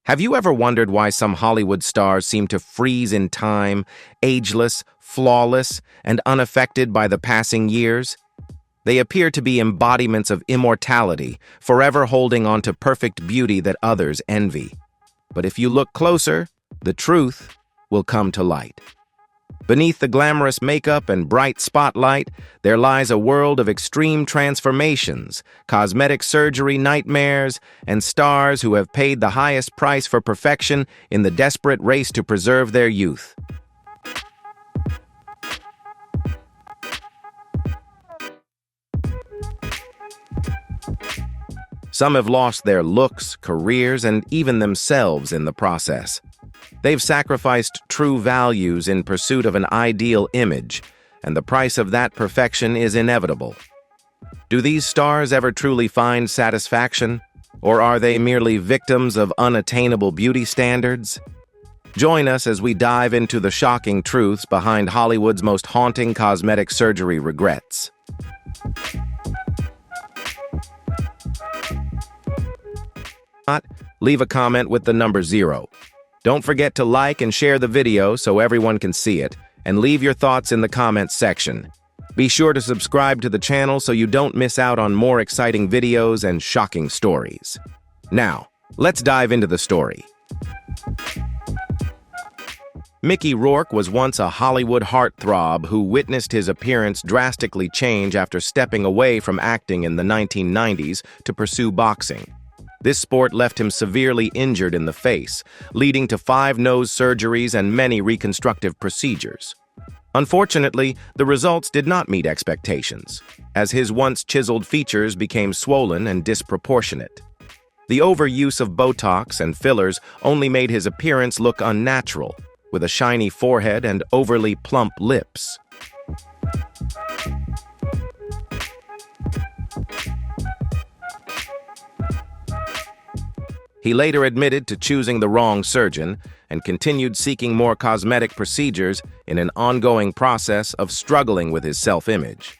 Have you ever wondered why some Hollywood stars seem to freeze in time, ageless, flawless, and unaffected by the passing years? They appear to be embodiments of immortality, forever holding on to perfect beauty that others envy. But if you look closer, the truth will come to light. Beneath the glamorous makeup and bright spotlight, there lies a world of extreme transformations, cosmetic surgery nightmares, and stars who have paid the highest price for perfection in the desperate race to preserve their youth. Some have lost their looks, careers, and even themselves in the process. They've sacrificed true values in pursuit of an ideal image, and the price of that perfection is inevitable. Do these stars ever truly find satisfaction, or are they merely victims of unattainable beauty standards? Join us as we dive into the shocking truths behind Hollywood's most haunting cosmetic surgery regrets. Leave a comment with the number 0. Don't forget to like and share the video so everyone can see it, and leave your thoughts in the comments section. Be sure to subscribe to the channel so you don't miss out on more exciting videos and shocking stories. Now, let's dive into the story. Mickey Rourke was once a Hollywood heartthrob who witnessed his appearance drastically change after stepping away from acting in the 1990s to pursue boxing. This sport left him severely injured in the face, leading to 5 nose surgeries and many reconstructive procedures. Unfortunately, the results did not meet expectations, as his once chiseled features became swollen and disproportionate. The overuse of Botox and fillers only made his appearance look unnatural, with a shiny forehead and overly plump lips. He later admitted to choosing the wrong surgeon and continued seeking more cosmetic procedures in an ongoing process of struggling with his self-image.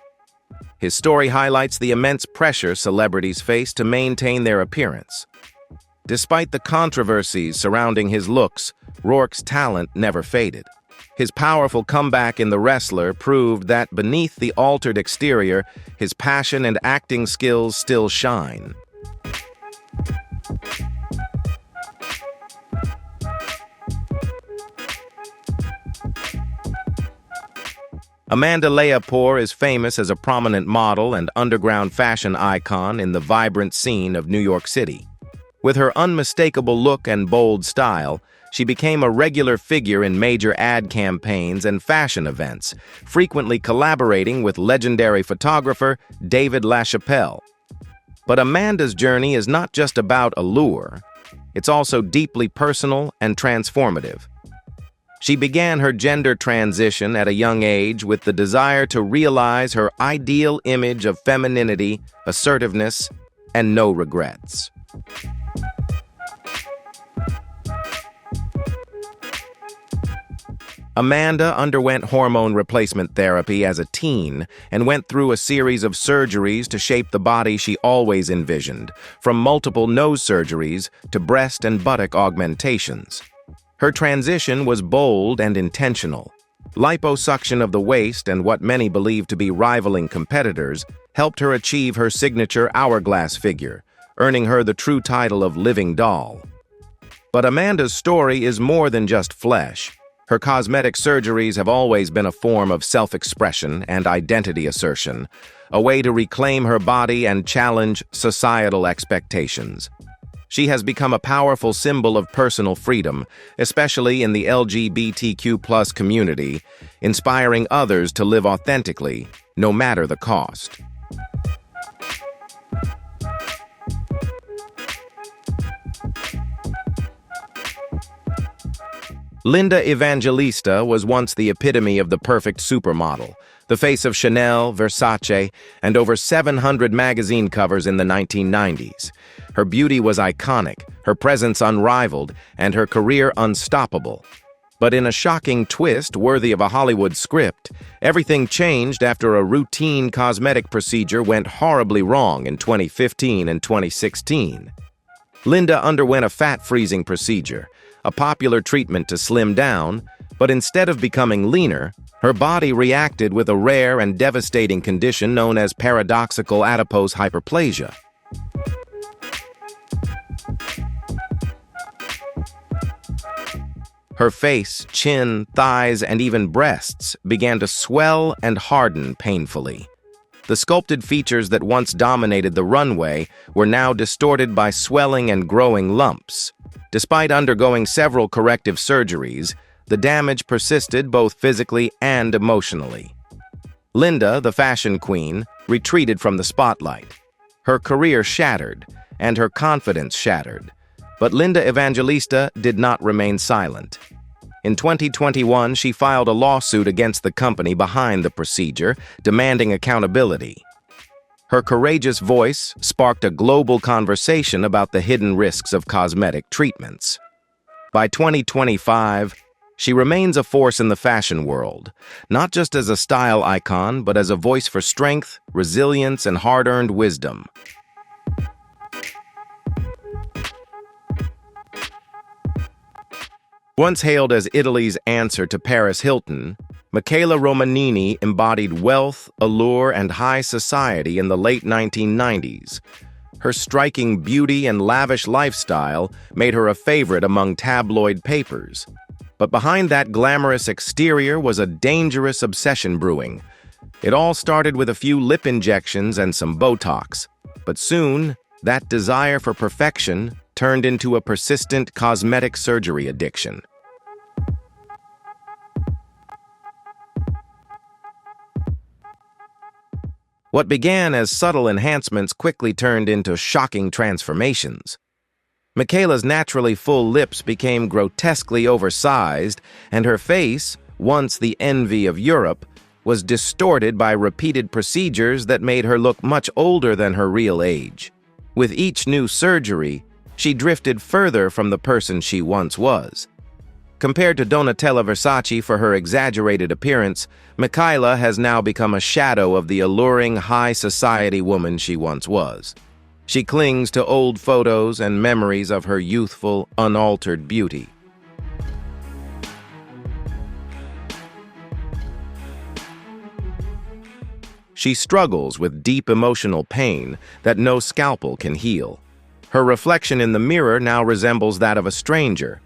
His story highlights the immense pressure celebrities face to maintain their appearance. Despite the controversies surrounding his looks, Rourke's talent never faded. His powerful comeback in The Wrestler proved that beneath the altered exterior, his passion and acting skills still shine. Amanda Lepore is famous as a prominent model and underground fashion icon in the vibrant scene of New York City. With her unmistakable look and bold style, she became a regular figure in major ad campaigns and fashion events, frequently collaborating with legendary photographer David LaChapelle. But Amanda's journey is not just about allure, it's also deeply personal and transformative. She began her gender transition at a young age with the desire to realize her ideal image of femininity, assertiveness, and no regrets. Amanda underwent hormone replacement therapy as a teen and went through a series of surgeries to shape the body she always envisioned, from multiple nose surgeries to breast and buttock augmentations. Her transition was bold and intentional. Liposuction of the waist and what many believe to be rivaling competitors helped her achieve her signature hourglass figure, earning her the true title of Living Doll. But Amanda's story is more than just flesh. Her cosmetic surgeries have always been a form of self-expression and identity assertion, a way to reclaim her body and challenge societal expectations. She has become a powerful symbol of personal freedom, especially in the LGBTQ+ community, inspiring others to live authentically, no matter the cost. Linda Evangelista was once the epitome of the perfect supermodel, the face of Chanel, Versace, and over 700 magazine covers in the 1990s. Her beauty was iconic, her presence unrivaled, and her career unstoppable. But in a shocking twist worthy of a Hollywood script, everything changed after a routine cosmetic procedure went horribly wrong in 2015 and 2016. Linda underwent a fat-freezing procedure, a popular treatment to slim down, but instead of becoming leaner, her body reacted with a rare and devastating condition known as paradoxical adipose hyperplasia. Her face, chin, thighs, and even breasts began to swell and harden painfully. The sculpted features that once dominated the runway were now distorted by swelling and growing lumps. Despite undergoing several corrective surgeries, the damage persisted both physically and emotionally. Linda, the fashion queen, retreated from the spotlight. Her career shattered, and her confidence shattered. But Linda Evangelista did not remain silent. In 2021, she filed a lawsuit against the company behind the procedure, demanding accountability. Her courageous voice sparked a global conversation about the hidden risks of cosmetic treatments. By 2025, she remains a force in the fashion world, not just as a style icon, but as a voice for strength, resilience, and hard-earned wisdom. Once hailed as Italy's answer to Paris Hilton, Michaela Romanini embodied wealth, allure, and high society in the late 1990s. Her striking beauty and lavish lifestyle made her a favorite among tabloid papers. But behind that glamorous exterior was a dangerous obsession brewing. It all started with a few lip injections and some Botox, but soon, that desire for perfection turned into a persistent cosmetic surgery addiction. What began as subtle enhancements quickly turned into shocking transformations. Michaela's naturally full lips became grotesquely oversized, and her face, once the envy of Europe, was distorted by repeated procedures that made her look much older than her real age. With each new surgery, she drifted further from the person she once was. Compared to Donatella Versace for her exaggerated appearance, Michaela has now become a shadow of the alluring high society woman she once was. She clings to old photos and memories of her youthful, unaltered beauty. She struggles with deep emotional pain that no scalpel can heal. Her reflection in the mirror now resembles that of a stranger,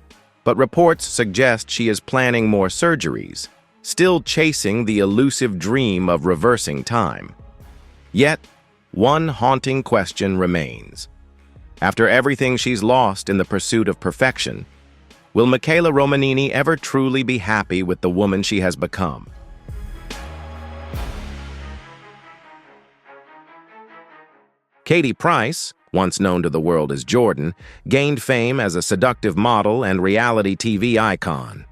but reports suggest she is planning more surgeries, still chasing the elusive dream of reversing time. Yet, one haunting question remains. After everything she's lost in the pursuit of perfection, will Michaela Romanini ever truly be happy with the woman she has become? Katie Price, once known to the world as Jordan, gained fame as a seductive model and reality TV icon.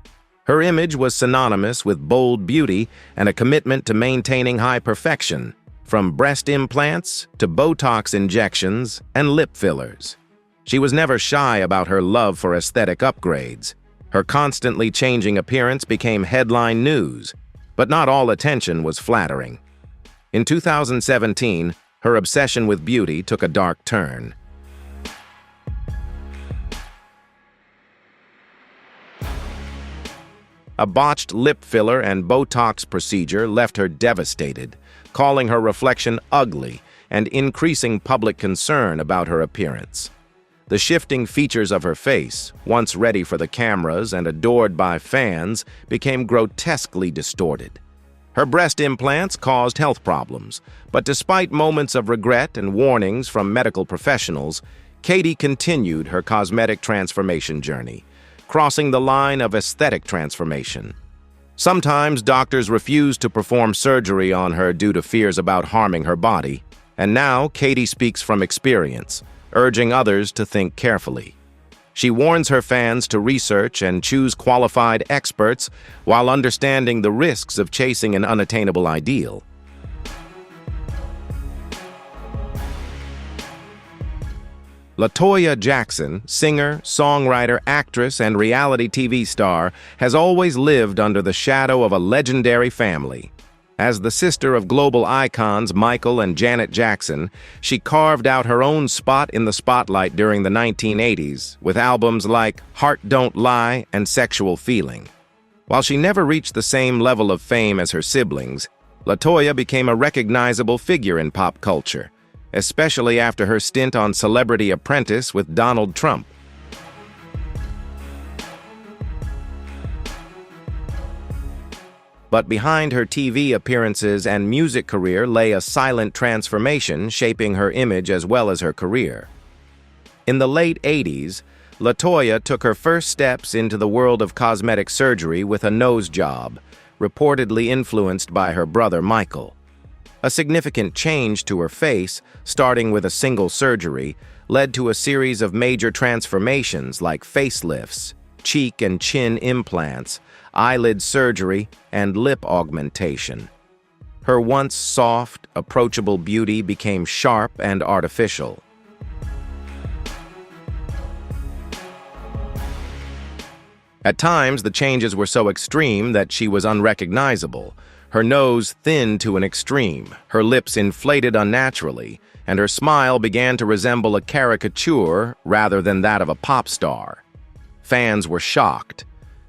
Her image was synonymous with bold beauty and a commitment to maintaining high perfection, from breast implants to Botox injections and lip fillers. She was never shy about her love for aesthetic upgrades. Her constantly changing appearance became headline news, but not all attention was flattering. In 2017, her obsession with beauty took a dark turn. A botched lip filler and Botox procedure left her devastated, calling her reflection ugly and increasing public concern about her appearance. The shifting features of her face, once ready for the cameras and adored by fans, became grotesquely distorted. Her breast implants caused health problems, but despite moments of regret and warnings from medical professionals, Katie continued her cosmetic transformation journey, crossing the line of aesthetic transformation. Sometimes doctors refused to perform surgery on her due to fears about harming her body, and now Katie speaks from experience, urging others to think carefully. She warns her fans to research and choose qualified experts while understanding the risks of chasing an unattainable ideal. LaToya Jackson, singer, songwriter, actress, and reality TV star, has always lived under the shadow of a legendary family. As the sister of global icons Michael and Janet Jackson, she carved out her own spot in the spotlight during the 1980s with albums like Heart Don't Lie and Sexual Feeling. While she never reached the same level of fame as her siblings, LaToya became a recognizable figure in pop culture, especially after her stint on Celebrity Apprentice with Donald Trump. But behind her TV appearances and music career lay a silent transformation shaping her image as well as her career. In the late 80s, LaToya took her first steps into the world of cosmetic surgery with a nose job, reportedly influenced by her brother Michael. A significant change to her face, starting with a single surgery, led to a series of major transformations like facelifts, cheek and chin implants, eyelid surgery, and lip augmentation. Her once soft, approachable beauty became sharp and artificial. At times, the changes were so extreme that she was unrecognizable. Her nose thinned to an extreme, her lips inflated unnaturally, and her smile began to resemble a caricature rather than that of a pop star. Fans were shocked.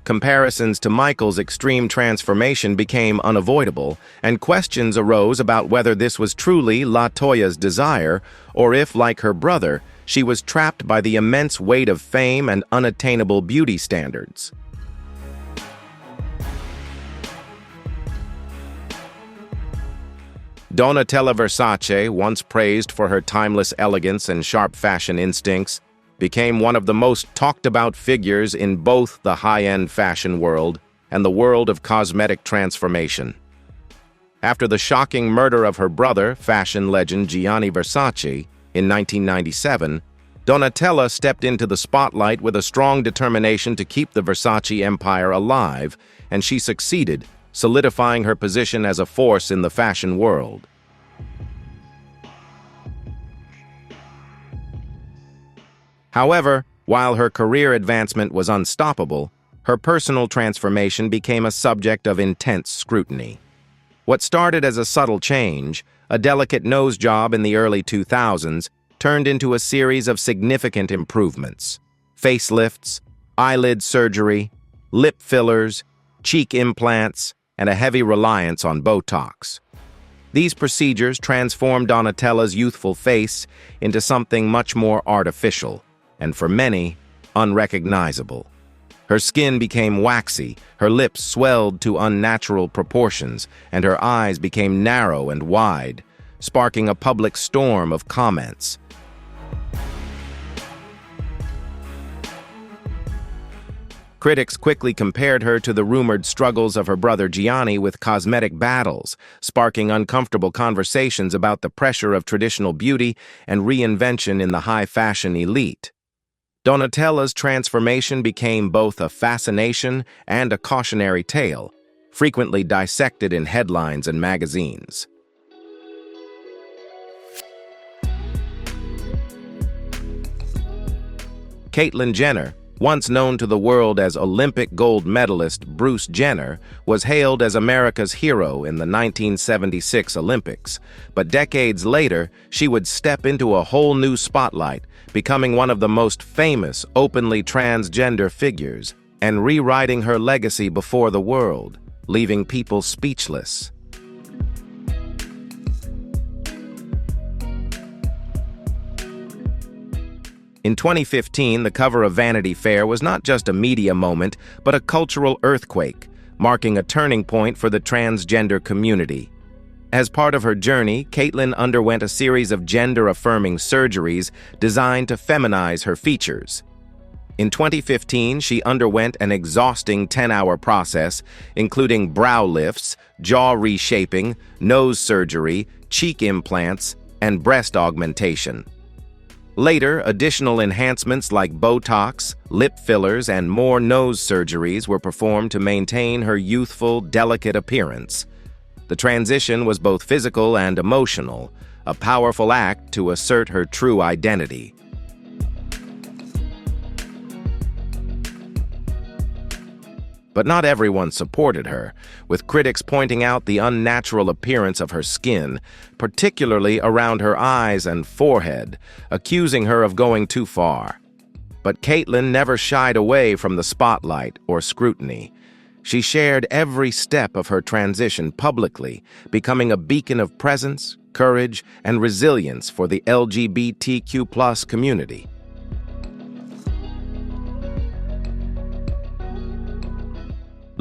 Comparisons to Michael's extreme transformation became unavoidable, and questions arose about whether this was truly LaToya's desire, or if, like her brother, she was trapped by the immense weight of fame and unattainable beauty standards. Donatella Versace, once praised for her timeless elegance and sharp fashion instincts, became one of the most talked-about figures in both the high-end fashion world and the world of cosmetic transformation. After the shocking murder of her brother, fashion legend Gianni Versace, in 1997, Donatella stepped into the spotlight with a strong determination to keep the Versace empire alive, and she succeeded, solidifying her position as a force in the fashion world. However, while her career advancement was unstoppable, her personal transformation became a subject of intense scrutiny. What started as a subtle change, a delicate nose job in the early 2000s, turned into a series of significant improvements: facelifts, eyelid surgery, lip fillers, cheek implants, and a heavy reliance on Botox. These procedures transformed Donatella's youthful face into something much more artificial, and for many, unrecognizable. Her skin became waxy, her lips swelled to unnatural proportions, and her eyes became narrow and wide, sparking a public storm of comments. Critics quickly compared her to the rumored struggles of her brother Gianni with cosmetic battles, sparking uncomfortable conversations about the pressure of traditional beauty and reinvention in the high-fashion elite. Donatella's transformation became both a fascination and a cautionary tale, frequently dissected in headlines and magazines. Caitlyn Jenner, once known to the world as Olympic gold medalist Bruce Jenner, was hailed as America's hero in the 1976 Olympics. But decades later, she would step into a whole new spotlight, becoming one of the most famous openly transgender figures and rewriting her legacy before the world, leaving people speechless. In 2015, the cover of Vanity Fair was not just a media moment, but a cultural earthquake, marking a turning point for the transgender community. As part of her journey, Caitlyn underwent a series of gender-affirming surgeries designed to feminize her features. In 2015, she underwent an exhausting 10-hour process, including brow lifts, jaw reshaping, nose surgery, cheek implants, and breast augmentation. Later, additional enhancements like Botox, lip fillers, and more nose surgeries were performed to maintain her youthful, delicate appearance. The transition was both physical and emotional, a powerful act to assert her true identity. But not everyone supported her, with critics pointing out the unnatural appearance of her skin, particularly around her eyes and forehead, accusing her of going too far. But Caitlyn never shied away from the spotlight or scrutiny. She shared every step of her transition publicly, becoming a beacon of presence, courage, and resilience for the LGBTQ+ community.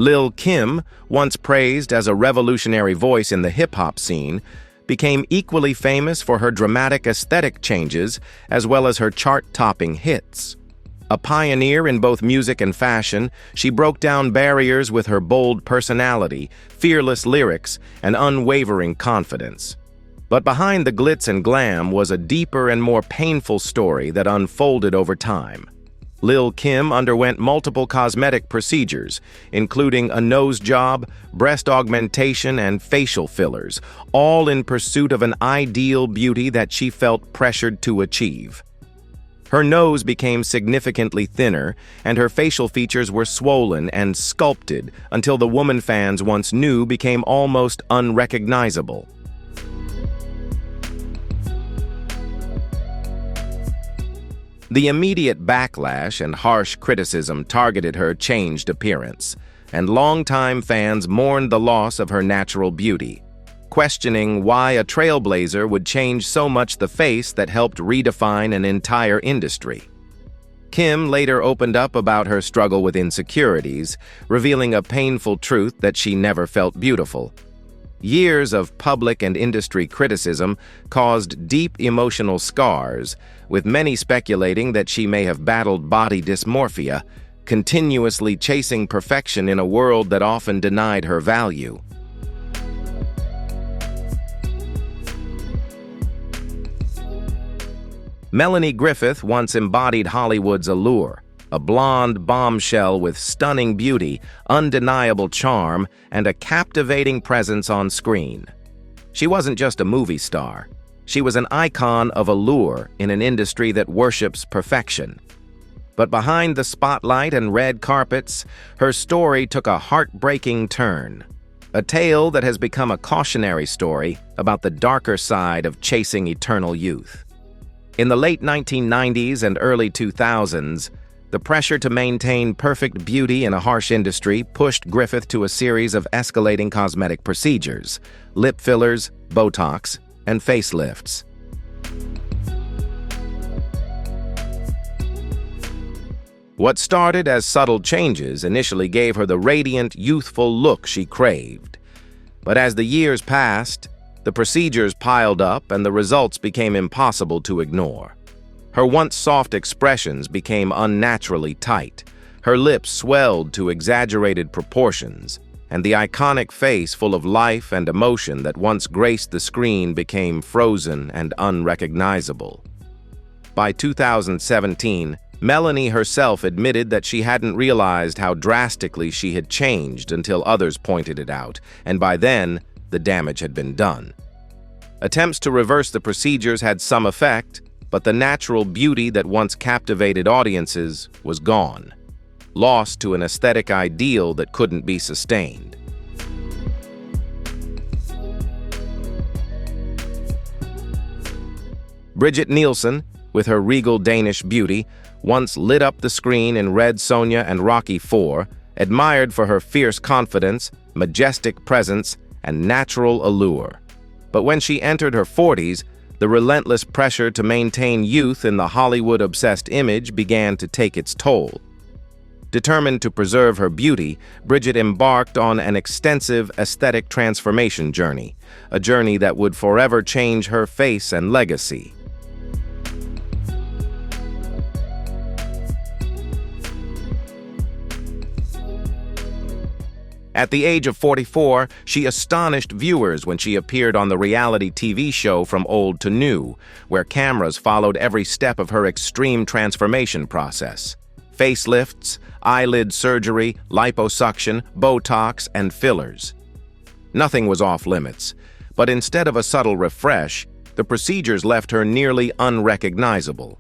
Lil Kim, once praised as a revolutionary voice in the hip-hop scene, became equally famous for her dramatic aesthetic changes as well as her chart-topping hits. A pioneer in both music and fashion, she broke down barriers with her bold personality, fearless lyrics, and unwavering confidence. But behind the glitz and glam was a deeper and more painful story that unfolded over time. Lil Kim underwent multiple cosmetic procedures, including a nose job, breast augmentation, and facial fillers, all in pursuit of an ideal beauty that she felt pressured to achieve. Her nose became significantly thinner, and her facial features were swollen and sculpted until the woman fans once knew became almost unrecognizable. The immediate backlash and harsh criticism targeted her changed appearance, and longtime fans mourned the loss of her natural beauty, questioning why a trailblazer would change so much the face that helped redefine an entire industry. Kim later opened up about her struggle with insecurities, revealing a painful truth that she never felt beautiful. Years of public and industry criticism caused deep emotional scars, with many speculating that she may have battled body dysmorphia, continuously chasing perfection in a world that often denied her value. Melanie Griffith once embodied Hollywood's allure, a blonde bombshell with stunning beauty, undeniable charm, and a captivating presence on screen. She wasn't just a movie star. She was an icon of allure in an industry that worships perfection. But behind the spotlight and red carpets, her story took a heartbreaking turn. A tale that has become a cautionary story about the darker side of chasing eternal youth. In the late 1990s and early 2000s, the pressure to maintain perfect beauty in a harsh industry pushed Griffith to a series of escalating cosmetic procedures, lip fillers, Botox, and facelifts. What started as subtle changes initially gave her the radiant, youthful look she craved. But as the years passed, the procedures piled up and the results became impossible to ignore. Her once soft expressions became unnaturally tight. Her lips swelled to exaggerated proportions, and the iconic face full of life and emotion that once graced the screen became frozen and unrecognizable. By 2017, Melanie herself admitted that she hadn't realized how drastically she had changed until others pointed it out, and by then, the damage had been done. Attempts to reverse the procedures had some effect, but the natural beauty that once captivated audiences was gone, lost to an aesthetic ideal that couldn't be sustained. Bridget Nielsen, with her regal Danish beauty, once lit up the screen in Red Sonja and Rocky IV, admired for her fierce confidence, majestic presence, and natural allure. But when she entered her 40s, the relentless pressure to maintain youth in the Hollywood-obsessed image began to take its toll. Determined to preserve her beauty, Bridget embarked on an extensive aesthetic transformation journey, a journey that would forever change her face and legacy. At the age of 44, she astonished viewers when she appeared on the reality TV show From Old to New, where cameras followed every step of her extreme transformation process. Facelifts, eyelid surgery, liposuction, Botox, and fillers. Nothing was off limits, but instead of a subtle refresh, the procedures left her nearly unrecognizable.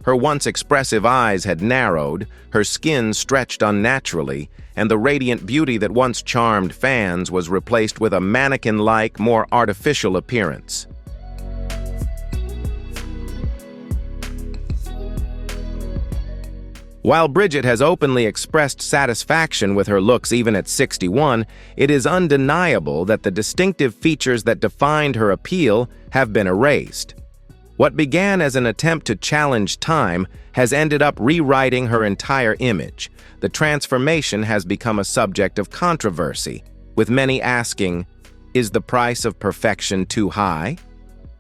Her once expressive eyes had narrowed, her skin stretched unnaturally, and the radiant beauty that once charmed fans was replaced with a mannequin-like, more artificial appearance. While Bridget has openly expressed satisfaction with her looks even at 61, it is undeniable that the distinctive features that defined her appeal have been erased. What began as an attempt to challenge time has ended up rewriting her entire image. The transformation has become a subject of controversy, with many asking, is the price of perfection too high?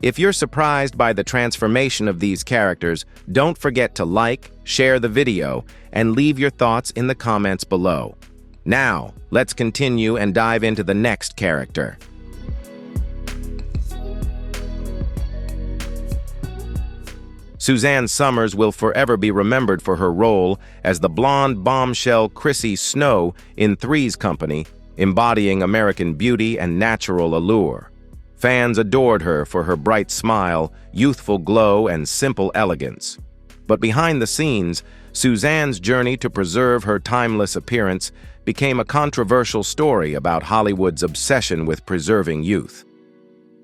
If you're surprised by the transformation of these characters, don't forget to like, share the video, and leave your thoughts in the comments below. Now, let's continue and dive into the next character. Suzanne Somers will forever be remembered for her role as the blonde bombshell Chrissy Snow in Three's Company, embodying American beauty and natural allure. Fans adored her for her bright smile, youthful glow, and simple elegance. But behind the scenes, Suzanne's journey to preserve her timeless appearance became a controversial story about Hollywood's obsession with preserving youth.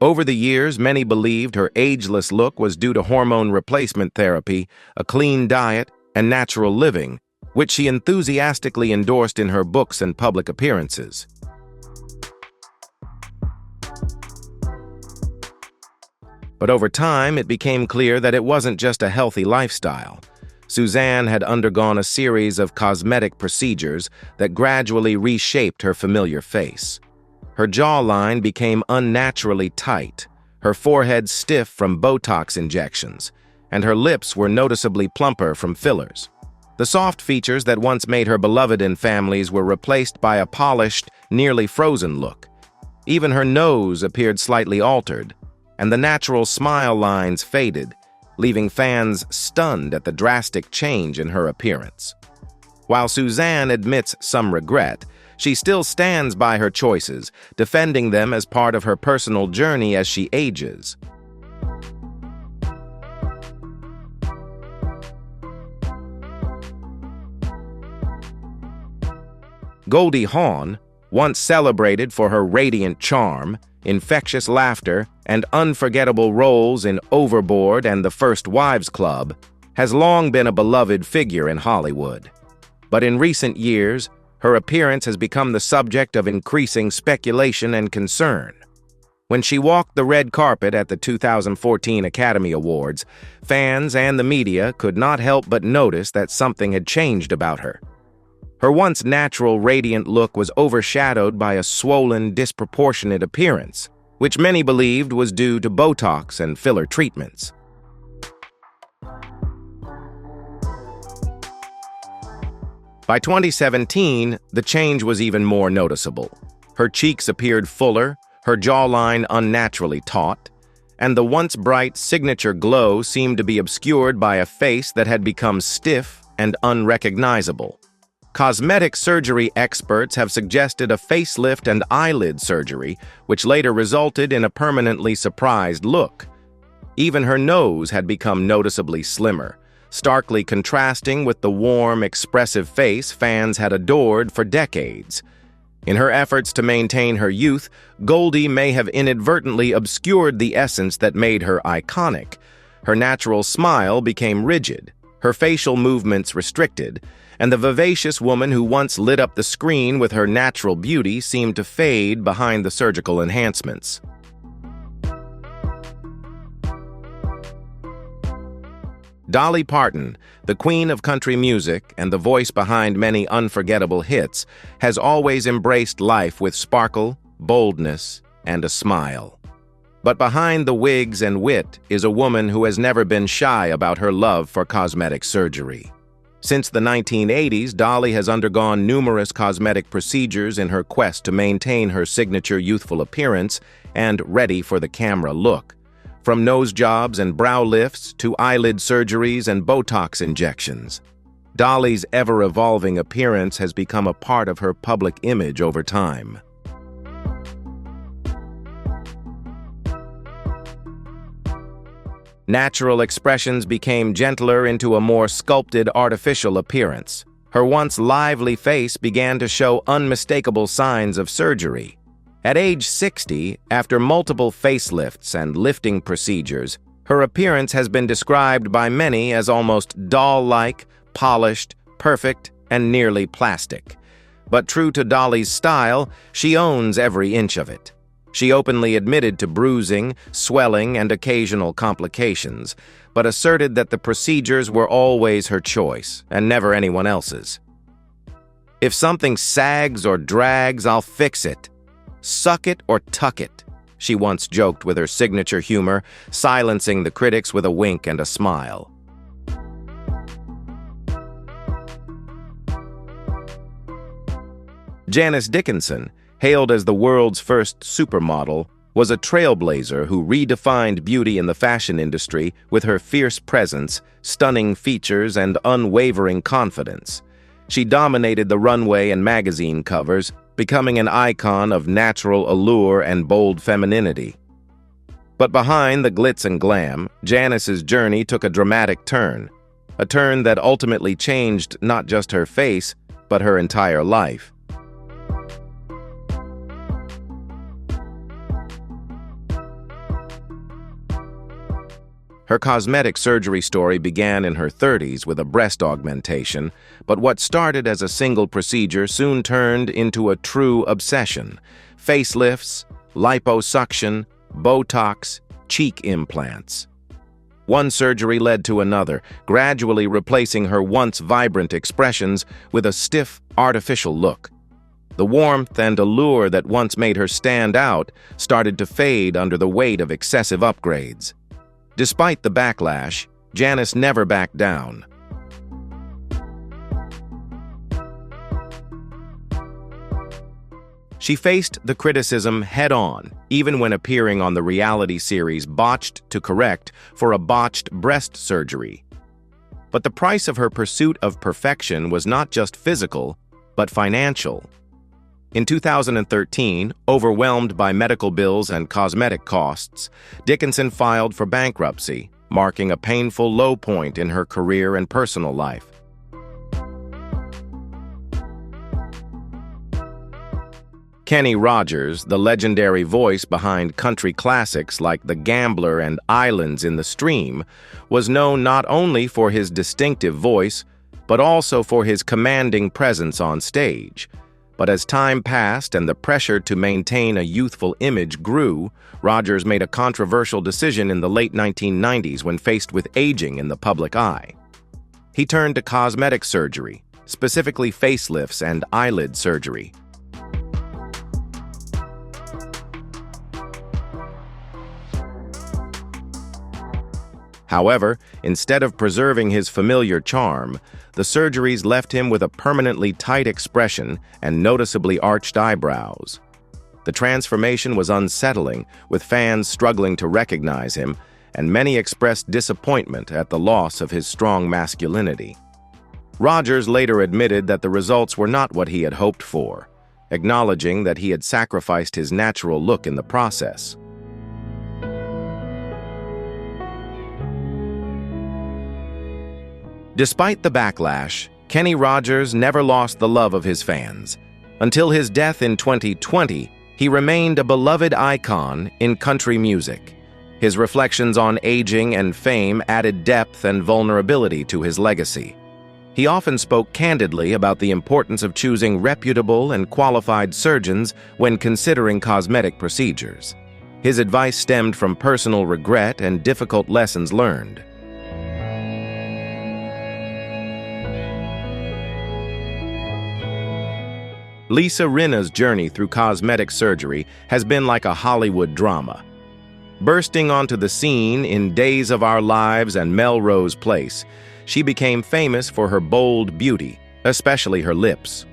Over the years, many believed her ageless look was due to hormone replacement therapy, a clean diet, and natural living, which she enthusiastically endorsed in her books and public appearances. But over time, it became clear that it wasn't just a healthy lifestyle. Suzanne had undergone a series of cosmetic procedures that gradually reshaped her familiar face. Her jawline became unnaturally tight, her forehead stiff from Botox injections, and her lips were noticeably plumper from fillers. The soft features that once made her beloved in families were replaced by a polished, nearly frozen look. Even her nose appeared slightly altered, and the natural smile lines faded, leaving fans stunned at the drastic change in her appearance. While Suzanne admits some regret, she still stands by her choices, defending them as part of her personal journey as she ages. Goldie Hawn, once celebrated for her radiant charm, infectious laughter, and unforgettable roles in Overboard and The First Wives Club, has long been a beloved figure in Hollywood. But in recent years, her appearance has become the subject of increasing speculation and concern. When she walked the red carpet at the 2014 Academy Awards, fans and the media could not help but notice that something had changed about her. Her once natural, radiant look was overshadowed by a swollen, disproportionate appearance, which many believed was due to Botox and filler treatments. By 2017, the change was even more noticeable. Her cheeks appeared fuller, her jawline unnaturally taut, and the once bright signature glow seemed to be obscured by a face that had become stiff and unrecognizable. Cosmetic surgery experts have suggested a facelift and eyelid surgery, which later resulted in a permanently surprised look. Even her nose had become noticeably slimmer, starkly contrasting with the warm, expressive face fans had adored for decades. In her efforts to maintain her youth, Goldie may have inadvertently obscured the essence that made her iconic. Her natural smile became rigid, her facial movements restricted, and the vivacious woman who once lit up the screen with her natural beauty seemed to fade behind the surgical enhancements. Dolly Parton, the queen of country music and the voice behind many unforgettable hits, has always embraced life with sparkle, boldness, and a smile. But behind the wigs and wit is a woman who has never been shy about her love for cosmetic surgery. Since the 1980s, Dolly has undergone numerous cosmetic procedures in her quest to maintain her signature youthful appearance and ready-for-the-camera look. From nose jobs and brow lifts to eyelid surgeries and Botox injections, Dolly's ever-evolving appearance has become a part of her public image over time. Natural expressions became gentler into a more sculpted artificial appearance. Her once lively face began to show unmistakable signs of surgery. At age 60, after multiple facelifts and lifting procedures, her appearance has been described by many as almost doll-like, polished, perfect, and nearly plastic. But true to Dolly's style, she owns every inch of it. She openly admitted to bruising, swelling, and occasional complications, but asserted that the procedures were always her choice and never anyone else's. "If something sags or drags, I'll fix it. Suck it or tuck it," she once joked with her signature humor, silencing the critics with a wink and a smile. Janice Dickinson, hailed as the world's first supermodel, was a trailblazer who redefined beauty in the fashion industry with her fierce presence, stunning features, and unwavering confidence. She dominated the runway and magazine covers, becoming an icon of natural allure and bold femininity. But behind the glitz and glam, Janice's journey took a dramatic turn, a turn that ultimately changed not just her face, but her entire life. Her cosmetic surgery story began in her 30s with a breast augmentation, but what started as a single procedure soon turned into a true obsession. Facelifts, liposuction, Botox, cheek implants. One surgery led to another, gradually replacing her once vibrant expressions with a stiff, artificial look. The warmth and allure that once made her stand out started to fade under the weight of excessive upgrades. Despite the backlash, Janice never backed down. She faced the criticism head-on, even when appearing on the reality series Botched to Correct for a botched breast surgery. But the price of her pursuit of perfection was not just physical, but financial. In 2013, overwhelmed by medical bills and cosmetic costs, Dickinson filed for bankruptcy, marking a painful low point in her career and personal life. Kenny Rogers, the legendary voice behind country classics like The Gambler and Islands in the Stream, was known not only for his distinctive voice, but also for his commanding presence on stage. But as time passed and the pressure to maintain a youthful image grew, Rogers made a controversial decision in the late 1990s when faced with aging in the public eye. He turned to cosmetic surgery, specifically facelifts and eyelid surgery. However, instead of preserving his familiar charm, the surgeries left him with a permanently tight expression and noticeably arched eyebrows. The transformation was unsettling, with fans struggling to recognize him, and many expressed disappointment at the loss of his strong masculinity. Rogers later admitted that the results were not what he had hoped for, acknowledging that he had sacrificed his natural look in the process. Despite the backlash, Kenny Rogers never lost the love of his fans. Until his death in 2020, he remained a beloved icon in country music. His reflections on aging and fame added depth and vulnerability to his legacy. He often spoke candidly about the importance of choosing reputable and qualified surgeons when considering cosmetic procedures. His advice stemmed from personal regret and difficult lessons learned. Lisa Rinna's journey through cosmetic surgery has been like a Hollywood drama. Bursting onto the scene in Days of Our Lives and Melrose Place, she became famous for her bold beauty, especially her lips.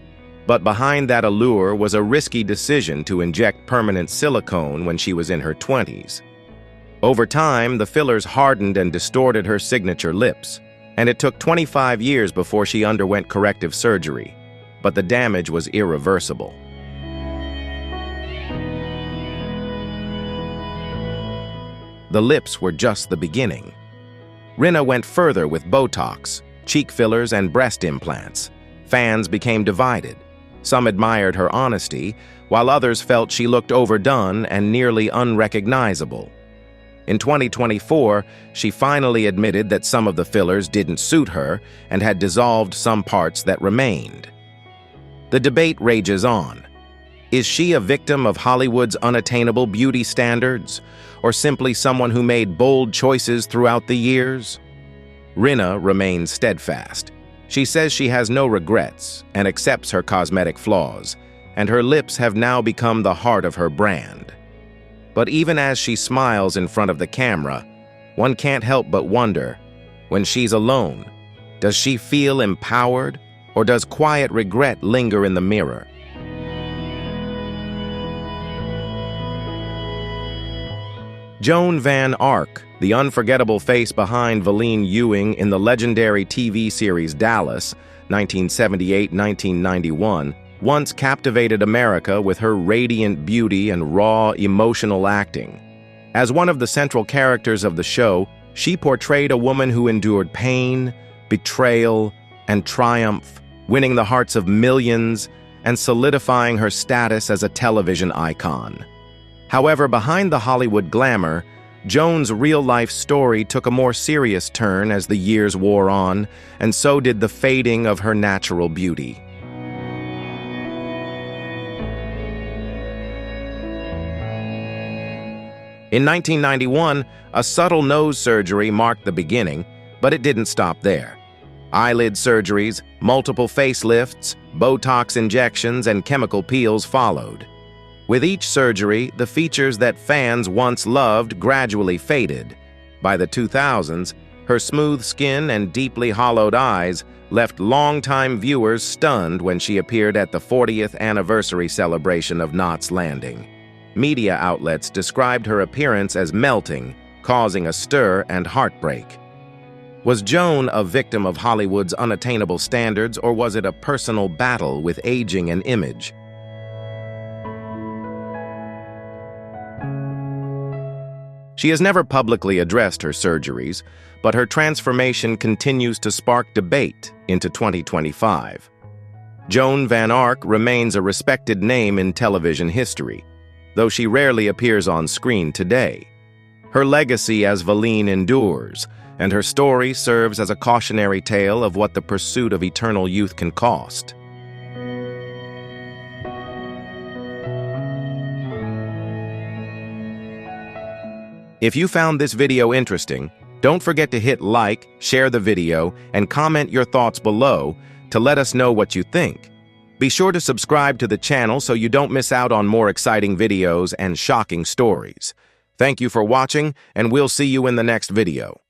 But behind that allure was a risky decision to inject permanent silicone when she was in her 20s. Over time, the fillers hardened and distorted her signature lips, and it took 25 years before she underwent corrective surgery. But the damage was irreversible. The lips were just the beginning. Rinna went further with Botox, cheek fillers, and breast implants. Fans became divided. Some admired her honesty, while others felt she looked overdone and nearly unrecognizable. In 2024, she finally admitted that some of the fillers didn't suit her and had dissolved some parts that remained. The debate rages on. Is she a victim of Hollywood's unattainable beauty standards, or simply someone who made bold choices throughout the years? Rinna remains steadfast. She says she has no regrets and accepts her cosmetic flaws, and her lips have now become the heart of her brand. But even as she smiles in front of the camera, one can't help but wonder, when she's alone, does she feel empowered, or does quiet regret linger in the mirror? Joan van Ark, the unforgettable face behind Valene Ewing in the legendary TV series Dallas, 1978-1991, once captivated America with her radiant beauty and raw, emotional acting. As one of the central characters of the show, she portrayed a woman who endured pain, betrayal, and triumph, winning the hearts of millions and solidifying her status as a television icon. However, behind the Hollywood glamour, Joan's real-life story took a more serious turn as the years wore on, and so did the fading of her natural beauty. In 1991, a subtle nose surgery marked the beginning, but it didn't stop there. Eyelid surgeries, multiple facelifts, Botox injections, and chemical peels followed. With each surgery, the features that fans once loved gradually faded. By the 2000s, her smooth skin and deeply hollowed eyes left longtime viewers stunned when she appeared at the 40th anniversary celebration of Knots Landing. Media outlets described her appearance as melting, causing a stir and heartbreak. Was Joan a victim of Hollywood's unattainable standards, or was it a personal battle with aging and image? She has never publicly addressed her surgeries, but her transformation continues to spark debate into 2025. Joan van Ark remains a respected name in television history, though she rarely appears on screen today. Her legacy as Valene endures, and her story serves as a cautionary tale of what the pursuit of eternal youth can cost. If you found this video interesting, don't forget to hit like, share the video, and comment your thoughts below to let us know what you think. Be sure to subscribe to the channel so you don't miss out on more exciting videos and shocking stories. Thank you for watching, and we'll see you in the next video.